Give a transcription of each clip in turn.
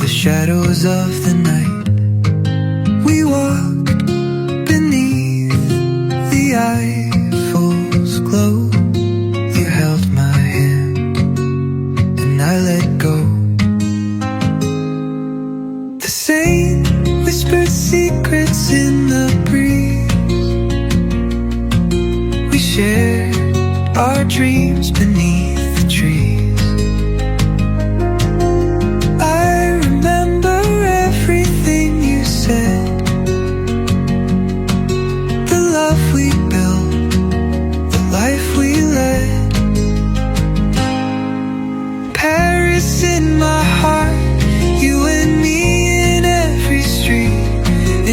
the shadows of the night. We walked beneath the Eiffel's glow. You held my hand and I let go. The saint whispered secrets in the breeze. We shared our dreams beneath the trees. I remember everything you said, the love we built, the life we led. Paris in my heart, you and me in every street.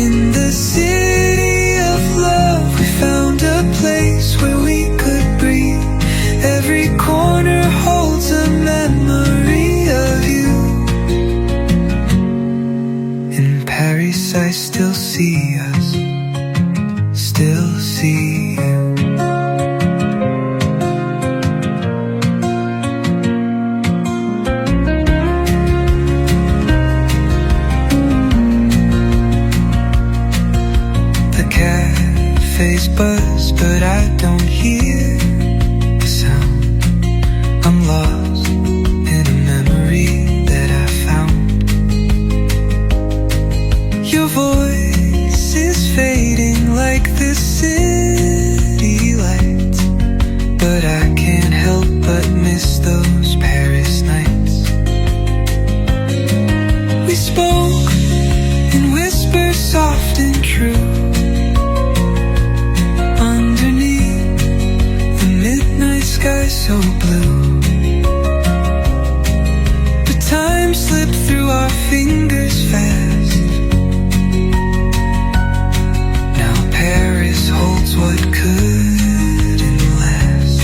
In the city of love, we found a place where we could breathe. Every corner holds a memory of you. In Paris I still see us, still see you. The cafes buzz, but I don't hear the sound. I'm lost in a memory that I found. Your voice is fading like the city lights, but I can't help but miss those Paris nights. We spoke in whispers soft and true, underneath the midnight sky so blue. But time slipped through our fingers fast. Now Paris holds what couldn't last.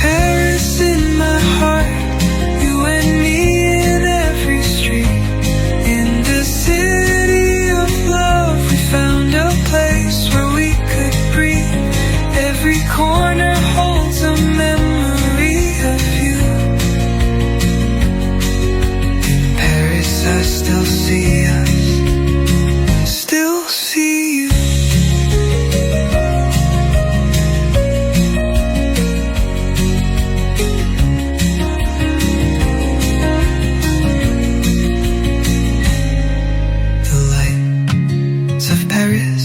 Paris in my heart, you and me in every street. In the city of love, we found a place where we could breathe. Every corner holds a memory of you. In Paris I still see us, still see you. The lights of Paris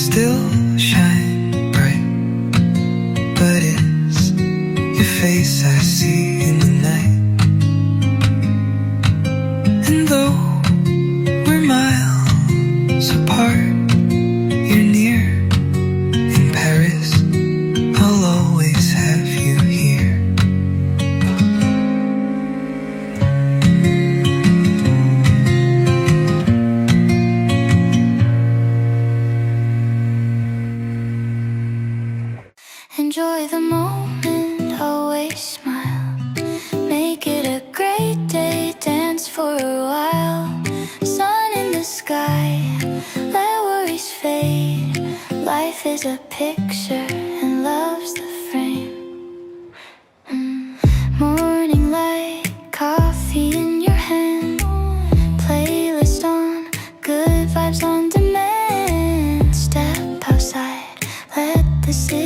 still shine bright, but it's your face I see in the night. And though we're miles apart, you're near. In Paris, I'll always have you here. Enjoy the moment, always smile. Make it a great day, dance for a while. Sun in the sky, let worries fade. Life is a picture and love's the frame. Morning light, coffee in your hand. Playlist on, good vibes on demand. Step outside, let the city